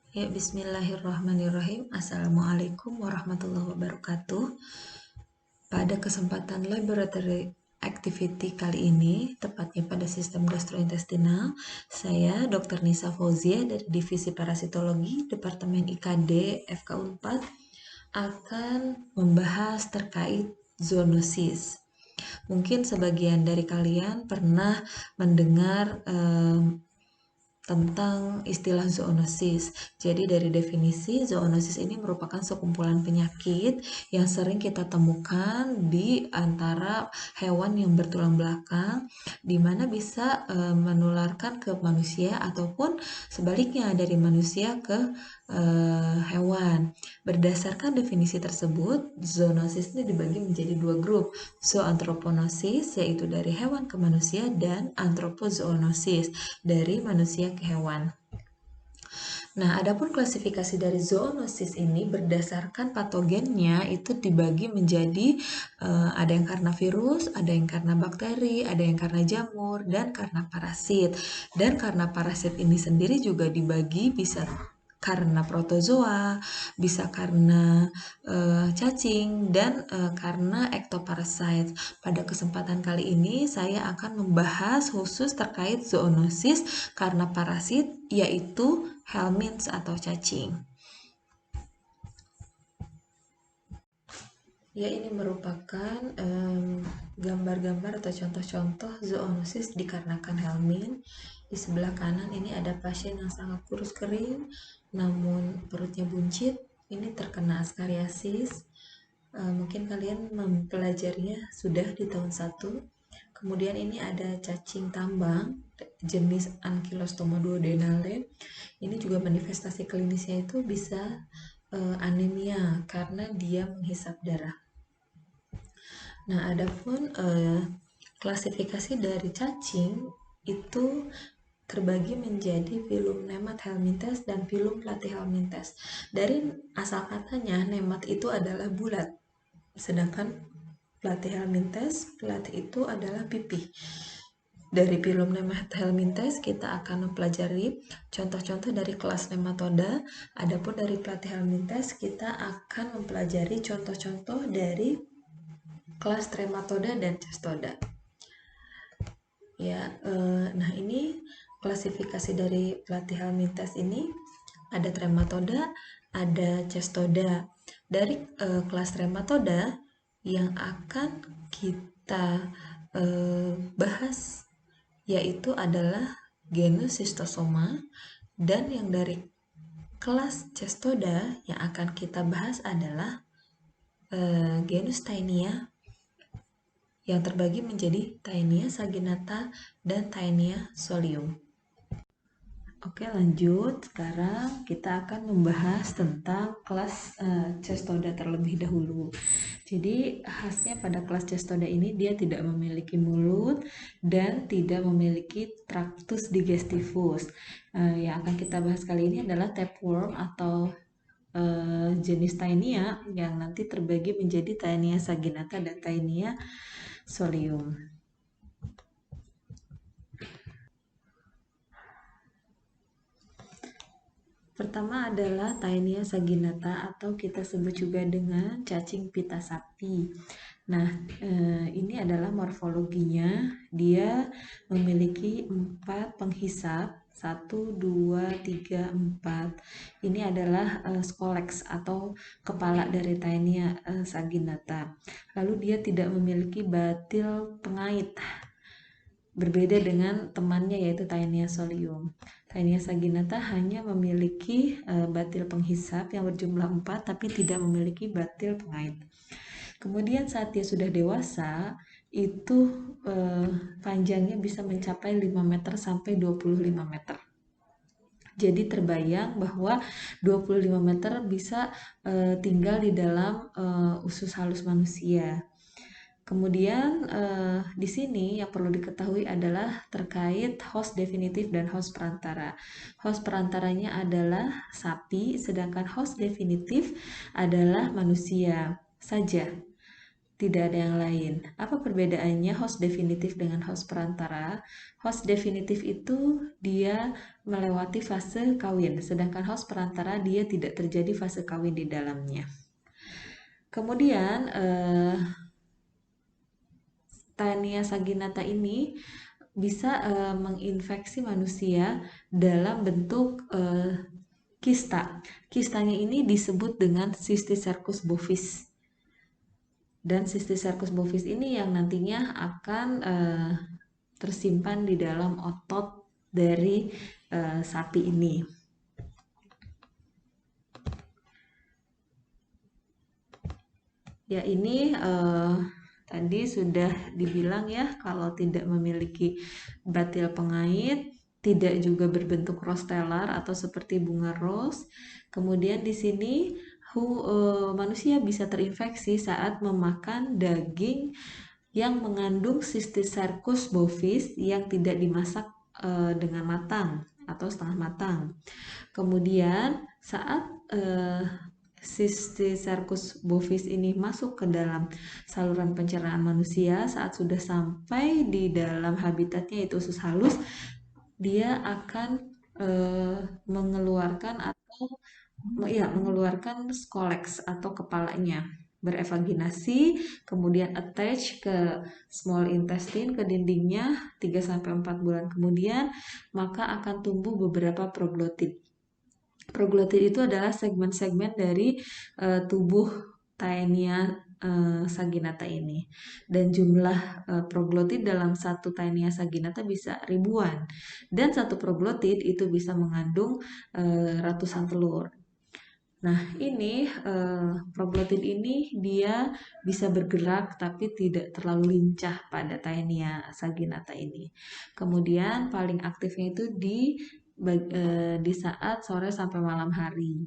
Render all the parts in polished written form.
Ya, bismillahirrahmanirrahim. Assalamualaikum warahmatullahi wabarakatuh. Pada kesempatan laboratory activity kali ini, tepatnya pada sistem gastrointestinal, saya Dr. Nisa Fauzia dari Divisi Parasitologi, Departemen IKD FK Unpad, akan membahas terkait zoonosis. Mungkin sebagian dari kalian pernah mendengar tentang istilah zoonosis. Jadi dari definisi, zoonosis ini merupakan sekumpulan penyakit yang sering kita temukan di antara hewan yang bertulang belakang, di mana bisa menularkan ke manusia ataupun sebaliknya dari manusia ke hewan. Berdasarkan definisi tersebut, zoonosis ini dibagi menjadi dua grup, zooanthroponosis yaitu dari hewan ke manusia dan anthropozoonosis dari manusia ke hewan. Nah, adapun klasifikasi dari zoonosis ini berdasarkan patogennya itu dibagi menjadi ada yang karena virus, ada yang karena bakteri, ada yang karena jamur, dan karena parasit. Dan karena parasit ini sendiri juga dibagi bisa karena protozoa, bisa karena cacing, dan karena ectoparasite. Pada kesempatan kali ini saya akan membahas khusus terkait zoonosis karena parasit, yaitu helminths atau cacing. Ya, ini merupakan gambar-gambar atau contoh-contoh zoonosis dikarenakan helminth. Di sebelah kanan ini ada pasien yang sangat kurus kering, namun perutnya buncit. Ini terkena askariasis. Mungkin kalian mempelajarinya sudah di tahun 1. Kemudian ini ada cacing tambang jenis Ankylostoma duodenale. Ini juga manifestasi klinisnya itu bisa anemia karena dia menghisap darah. Nah, adapun klasifikasi dari cacing itu terbagi menjadi filum nemat helminthes dan filum platyhelminthes. Dari asal katanya, nemat itu adalah bulat, sedangkan platyhelminthes, platy itu adalah pipih. Dari filum nemat helminthes kita akan mempelajari contoh-contoh dari kelas nematoda. Adapun dari platyhelminthes kita akan mempelajari contoh-contoh dari kelas trematoda dan cestoda. Ya, nah ini klasifikasi dari platyhelminthes ini ada trematoda, ada cestoda. Dari kelas trematoda yang akan kita bahas yaitu adalah genus Schistosoma, dan yang dari kelas cestoda yang akan kita bahas adalah genus Taenia yang terbagi menjadi Taenia saginata dan Taenia solium. Oke, lanjut. Sekarang kita akan membahas tentang kelas cestoda terlebih dahulu. Jadi khasnya pada kelas cestoda ini dia tidak memiliki mulut dan tidak memiliki tractus digestivus. Yang akan kita bahas kali ini adalah tapeworm atau jenis Taenia yang nanti terbagi menjadi Taenia saginata dan Taenia solium. Pertama adalah Taenia saginata atau kita sebut juga dengan cacing pita sapi. Nah, ini adalah morfologinya. Dia memiliki 4 penghisap. 1, 2, 3, 4. Ini adalah scolex atau kepala dari Taenia saginata. Lalu dia tidak memiliki batil pengait. Berbeda dengan temannya yaitu Taenia solium. Taenia saginata hanya memiliki batil penghisap yang berjumlah 4 tapi tidak memiliki batil pengait. Kemudian saat dia sudah dewasa, itu panjangnya bisa mencapai 5 meter sampai 25 meter. Jadi terbayang bahwa 25 meter bisa tinggal di dalam usus halus manusia. Kemudian di sini yang perlu diketahui adalah terkait host definitif dan host perantara. Host perantaranya adalah sapi, sedangkan host definitif adalah manusia saja. Tidak ada yang lain. Apa perbedaannya host definitif dengan host perantara? Host definitif itu dia melewati fase kawin, sedangkan host perantara dia tidak terjadi fase kawin di dalamnya. Kemudian Taenia saginata ini bisa menginfeksi manusia dalam bentuk kista. Kistanya ini disebut dengan Cysticercus bovis. Dan Cysticercus bovis ini yang nantinya akan tersimpan di dalam otot dari sapi ini. Ya, ini tadi sudah dibilang ya, kalau tidak memiliki batil pengait, tidak juga berbentuk rostellar atau seperti bunga rose. Kemudian di sini manusia bisa terinfeksi saat memakan daging yang mengandung Cysticercus bovis yang tidak dimasak dengan matang atau setengah matang. Kemudian saat Cysticercus bovis ini masuk ke dalam saluran pencernaan manusia, saat sudah sampai di dalam habitatnya yaitu usus halus, dia akan mengeluarkan scolex atau kepalanya, berevaginasi, kemudian attach ke small intestine, ke dindingnya 3-4 bulan kemudian, maka akan tumbuh beberapa proglotid. Proglotid itu adalah segmen-segmen dari tubuh Taenia saginata ini, dan jumlah proglotid dalam satu Taenia saginata bisa ribuan, dan satu proglotid itu bisa mengandung ratusan telur. Nah, ini proglotid ini dia bisa bergerak tapi tidak terlalu lincah pada Taenia saginata ini. Kemudian paling aktifnya itu di saat sore sampai malam hari.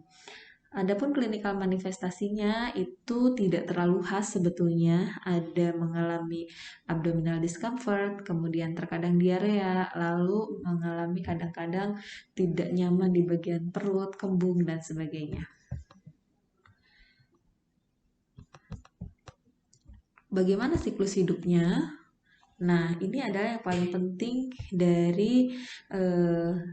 Adapun klinikal manifestasinya itu tidak terlalu khas sebetulnya, ada mengalami abdominal discomfort, kemudian terkadang diarea, lalu mengalami kadang-kadang tidak nyaman di bagian perut, kembung, dan sebagainya. Bagaimana siklus hidupnya? Nah, ini adalah yang paling penting dari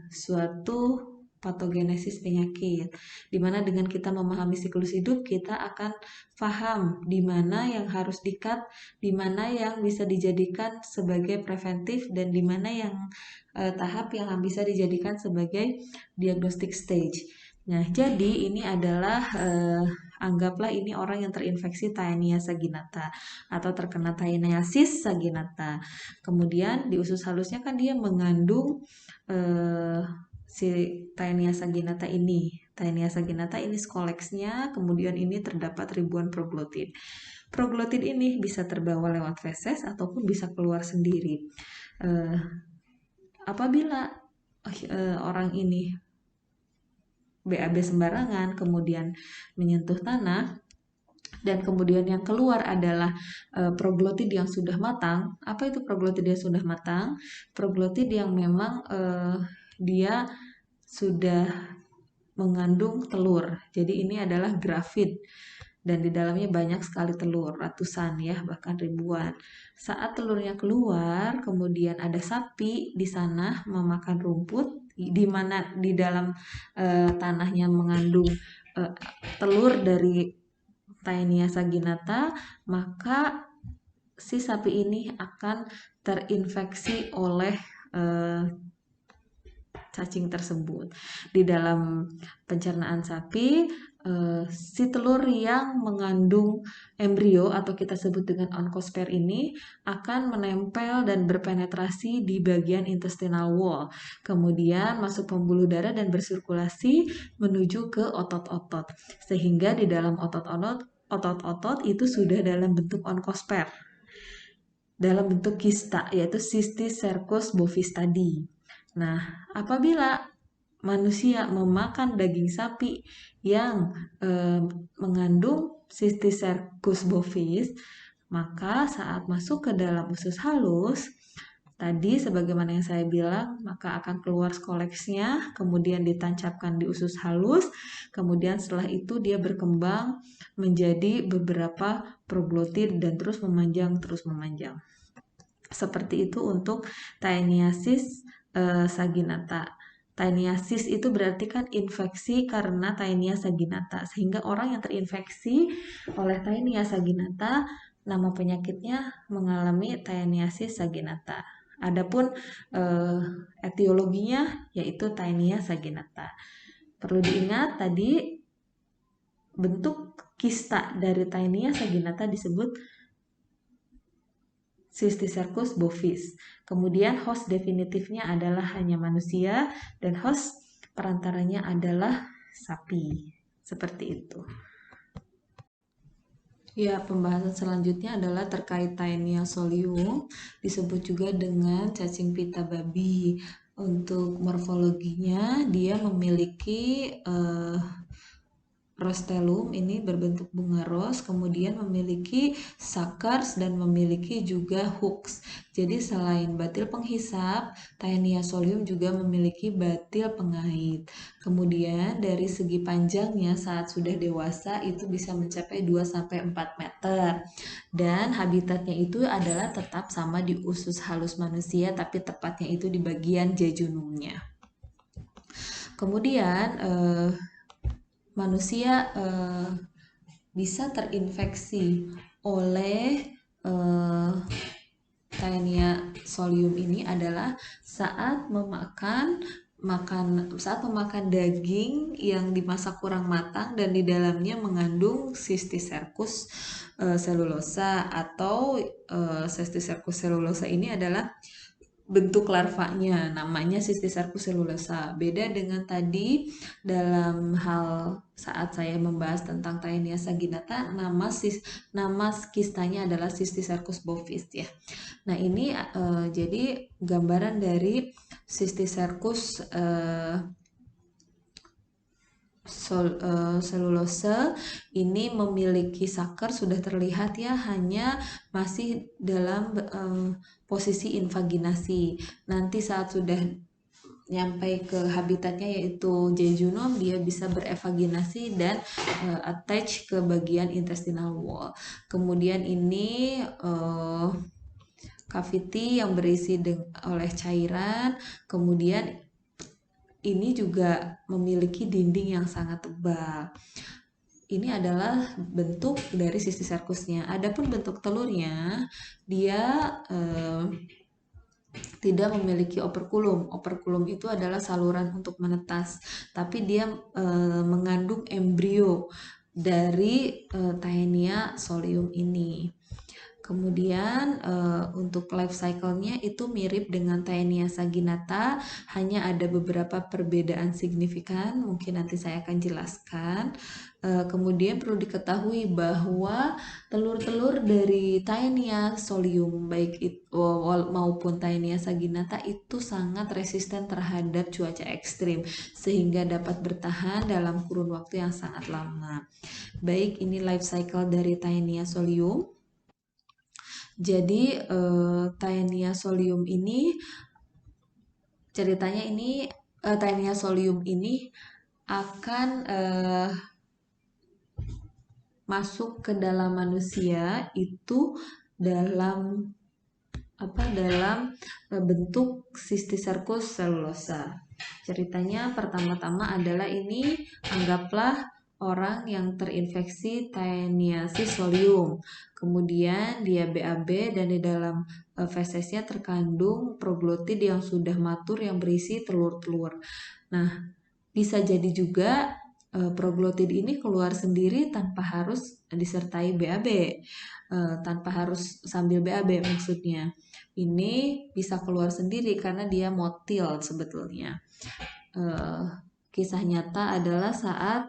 suatu patogenesis penyakit, dimana dengan kita memahami siklus hidup, kita akan paham di mana yang harus di-cut, di mana yang bisa dijadikan sebagai preventif, dan di mana yang tahap yang bisa dijadikan sebagai diagnostic stage. Nah, jadi ini adalah anggaplah ini orang yang terinfeksi Taenia saginata atau terkena Taeniasis saginata. Kemudian di usus halusnya kan dia mengandung si Taenia saginata ini. Taenia saginata ini skolexnya, kemudian ini terdapat ribuan proglotid. Proglotid ini bisa terbawa lewat feses ataupun bisa keluar sendiri. Apabila orang ini BAB sembarangan, kemudian menyentuh tanah, dan kemudian yang keluar adalah proglotid yang sudah matang. Apa itu proglotid yang sudah matang? Proglotid yang memang dia sudah mengandung telur. Jadi ini adalah grafid, dan di dalamnya banyak sekali telur, ratusan ya, bahkan ribuan. Saat telurnya keluar, kemudian ada sapi di sana memakan rumput, di mana di dalam tanahnya mengandung telur dari Taenia saginata, maka si sapi ini akan terinfeksi oleh cacing tersebut. Di dalam pencernaan sapi, si telur yang mengandung embrio atau kita sebut dengan oncosphere ini akan menempel dan berpenetrasi di bagian intestinal wall, kemudian masuk pembuluh darah dan bersirkulasi menuju ke otot-otot, sehingga di dalam otot-otot itu sudah dalam bentuk oncosphere, dalam bentuk kista, yaitu Cysticercus bovis tadi. Nah, apabila manusia memakan daging sapi yang mengandung Cysticercus bovis, maka saat masuk ke dalam usus halus, tadi sebagaimana yang saya bilang, maka akan keluar skoleksnya, kemudian ditancapkan di usus halus, kemudian setelah itu dia berkembang menjadi beberapa proglotid dan terus memanjang, Seperti itu untuk Taeniasis saginata. Taeniasis itu berarti kan infeksi karena Taenia saginata, sehingga orang yang terinfeksi oleh Taenia saginata, nama penyakitnya mengalami Taeniasis saginata. Adapun etiologinya yaitu Taenia saginata. Perlu diingat tadi bentuk kista dari Taenia saginata disebut Cysticercus bovis. Kemudian host definitifnya adalah hanya manusia dan host perantaranya adalah sapi. Seperti itu. Ya, pembahasan selanjutnya adalah terkait Taenia solium, disebut juga dengan cacing pita babi. Untuk morfologinya, dia memiliki rostelum ini berbentuk bunga ros, kemudian memiliki sakars dan memiliki juga hooks. Jadi selain batil penghisap, Taenia solium juga memiliki batil pengait. Kemudian dari segi panjangnya saat sudah dewasa itu bisa mencapai 2-4 meter. Dan habitatnya itu adalah tetap sama di usus halus manusia, tapi tepatnya itu di bagian jejunumnya. Kemudian manusia bisa terinfeksi oleh Taenia solium ini adalah saat memakan daging yang dimasak kurang matang dan di dalamnya mengandung Cysticercus cellulosa atau Cysticercus cellulosa ini adalah bentuk larvanya, namanya Cysticercus cellulosa. Beda dengan tadi dalam hal saat saya membahas tentang Taenia saginata, nama kistanya adalah Cysticercus bovis ya. Nah ini jadi gambaran dari Cysticercus selulose ini memiliki sakar sudah terlihat ya, hanya masih dalam posisi invaginasi. Nanti saat sudah nyampe ke habitatnya yaitu jejunum, dia bisa berevaginasi dan attach ke bagian intestinal wall. Kemudian ini cavity yang berisi oleh cairan, kemudian ini juga memiliki dinding yang sangat tebal. Ini adalah bentuk dari Cysticercusnya. Adapun bentuk telurnya, dia tidak memiliki operkulum. Operkulum itu adalah saluran untuk menetas, tapi dia mengandung embrio dari Taenia solium ini. Kemudian untuk life cycle-nya itu mirip dengan Taenia saginata, hanya ada beberapa perbedaan signifikan, mungkin nanti saya akan jelaskan. Kemudian perlu diketahui bahwa telur-telur dari Taenia solium baik itu maupun Taenia saginata itu sangat resisten terhadap cuaca ekstrim sehingga dapat bertahan dalam kurun waktu yang sangat lama. Baik, ini life cycle dari Taenia solium. Jadi Taenia solium ini ceritanya ini Taenia solium ini akan masuk ke dalam manusia itu dalam bentuk Cysticercus cellulosa. Ceritanya pertama-tama adalah ini anggaplah orang yang terinfeksi Taeniasis solium. Kemudian dia BAB dan di dalam fesesnya terkandung proglotid yang sudah matur yang berisi telur-telur. Nah, bisa jadi juga proglotid ini keluar sendiri tanpa harus disertai BAB, tanpa harus sambil BAB maksudnya. Ini bisa keluar sendiri karena dia motil sebetulnya. Kisah nyata adalah saat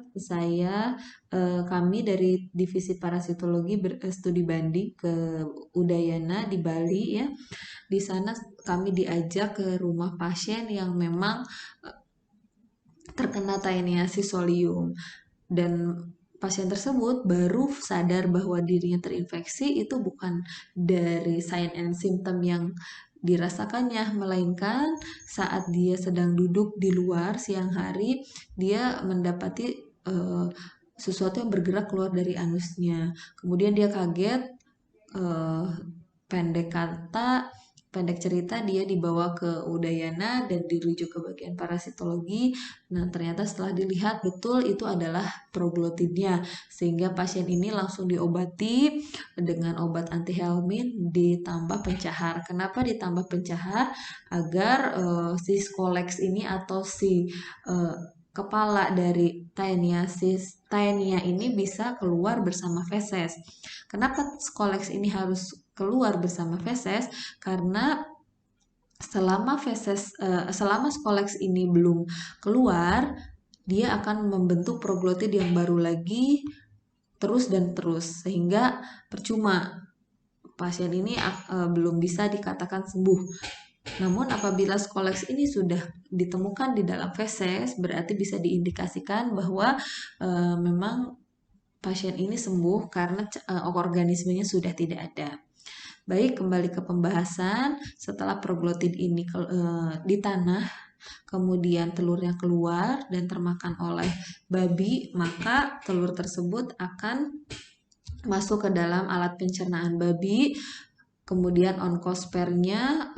kami dari divisi parasitologi studi banding ke Udayana di Bali ya. Di sana kami diajak ke rumah pasien yang memang terkena Taeniasis solium dan pasien tersebut baru sadar bahwa dirinya terinfeksi itu bukan dari sign and symptom yang dirasakannya, melainkan saat dia sedang duduk di luar siang hari, dia mendapati sesuatu yang bergerak keluar dari anusnya. Kemudian dia kaget, eh, pendek cerita dia dibawa ke Udayana dan dirujuk ke bagian parasitologi. Nah, ternyata setelah dilihat betul itu adalah proglotidnya, sehingga pasien ini langsung diobati dengan obat antihelmin ditambah pencahar. Kenapa ditambah pencahar? Agar si Scolex ini atau si kepala dari Taenia ini bisa keluar bersama feses. Kenapa Scolex ini harus keluar bersama feses? Karena selama Scolex ini belum keluar, dia akan membentuk proglotid yang baru lagi terus dan terus, sehingga percuma pasien ini belum bisa dikatakan sembuh. Namun apabila Scolex ini sudah ditemukan di dalam feses, berarti bisa diindikasikan bahwa memang pasien ini sembuh karena organismenya sudah tidak ada. Baik, kembali ke pembahasan. Setelah proglotid ini di tanah, kemudian telurnya keluar dan termakan oleh babi, maka telur tersebut akan masuk ke dalam alat pencernaan babi. Kemudian onkospernya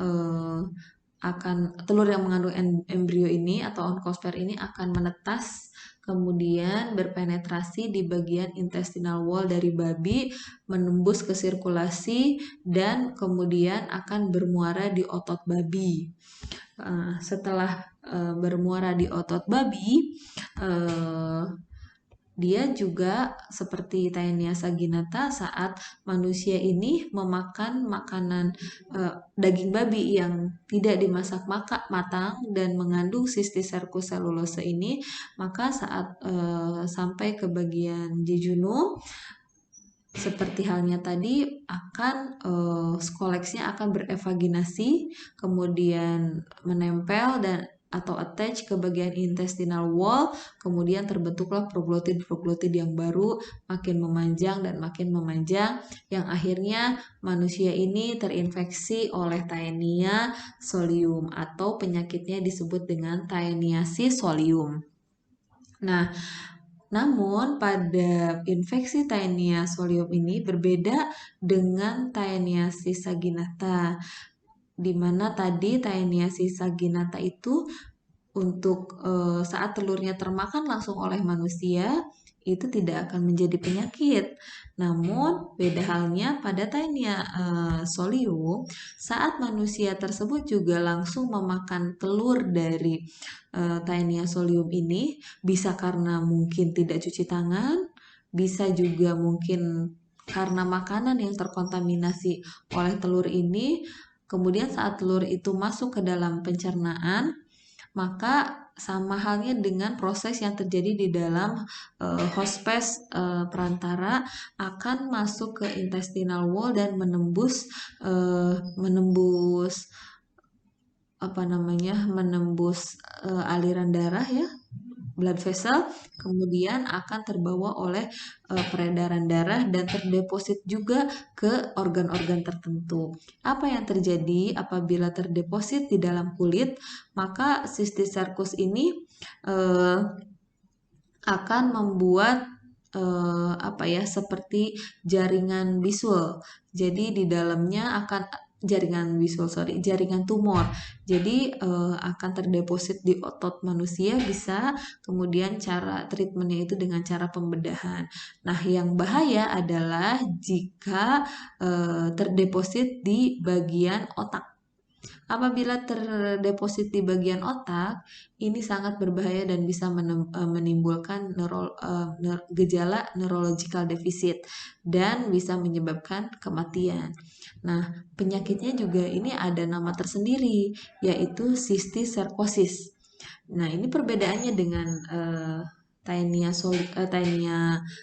telur yang mengandung embrio ini atau onkosper ini akan menetas, kemudian berpenetrasi di bagian intestinal wall dari babi, menembus ke sirkulasi, dan kemudian akan bermuara di otot babi. Setelah bermuara di otot babi, dia juga seperti Taenia saginata saat manusia ini memakan makanan daging babi yang tidak dimasak matang dan mengandung Cysticercus cellulose ini, maka saat sampai ke bagian jejunum, seperti halnya tadi akan Scolexnya akan berevaginasi, kemudian menempel dan atau attach ke bagian intestinal wall, kemudian terbentuklah proglotid yang baru, makin memanjang dan makin memanjang, yang akhirnya manusia ini terinfeksi oleh Taenia solium atau penyakitnya disebut dengan Taeniasis solium. Nah, namun pada infeksi Taenia solium ini berbeda dengan Taeniasis saginata, di mana tadi Taeniasis saginata itu untuk saat telurnya termakan langsung oleh manusia itu tidak akan menjadi penyakit. Namun beda halnya pada Taenia solium, saat manusia tersebut juga langsung memakan telur dari Taenia solium ini, bisa karena mungkin tidak cuci tangan, bisa juga mungkin karena makanan yang terkontaminasi oleh telur ini. Kemudian saat telur itu masuk ke dalam pencernaan, maka sama halnya dengan proses yang terjadi di dalam hospes perantara, akan masuk ke intestinal wall dan menembus aliran darah ya, blood vessel, kemudian akan terbawa oleh peredaran darah dan terdeposit juga ke organ-organ tertentu. Apa yang terjadi apabila terdeposit di dalam kulit? Maka Cysticercus ini akan membuat seperti jaringan bisul. Jadi di dalamnya akan jaringan tumor. Jadi akan terdeposit di otot manusia, bisa kemudian cara treatmentnya itu dengan cara pembedahan. Nah, yang bahaya adalah jika terdeposit di bagian otak. Apabila terdeposit di bagian otak, ini sangat berbahaya dan bisa menimbulkan gejala neurological deficit dan bisa menyebabkan kematian. Nah, penyakitnya juga ini ada nama tersendiri, yaitu cysticercosis. Nah, ini perbedaannya dengan Taenia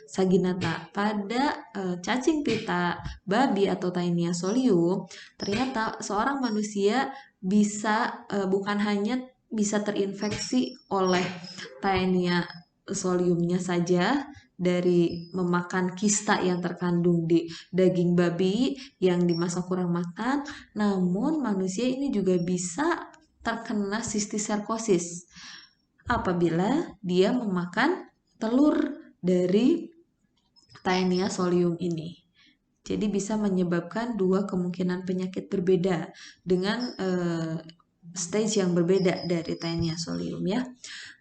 saginata. Pada cacing pita babi atau Taenia solium, ternyata seorang manusia bisa bukan hanya bisa terinfeksi oleh Taenia soliumnya saja dari memakan kista yang terkandung di daging babi yang dimasak kurang matang, namun manusia ini juga bisa terkena sistiserkosis apabila dia memakan telur dari Taenia solium ini. Jadi bisa menyebabkan dua kemungkinan penyakit berbeda dengan stage yang berbeda dari Taenia solium ya.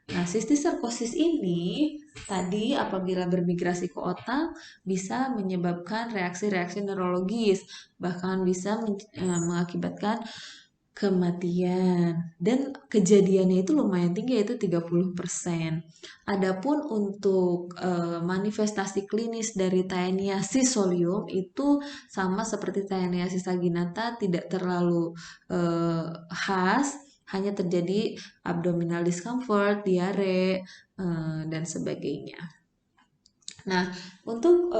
Nah, sistiserkosis ini tadi apabila bermigrasi ke otak bisa menyebabkan reaksi-reaksi neurologis, bahkan bisa mengakibatkan kematian. Dan kejadiannya itu lumayan tinggi, yaitu 30%. Adapun untuk manifestasi klinis dari Taeniasis solium itu sama seperti Taeniasis saginata, tidak terlalu khas, hanya terjadi abdominal discomfort, diare, dan sebagainya. Nah, untuk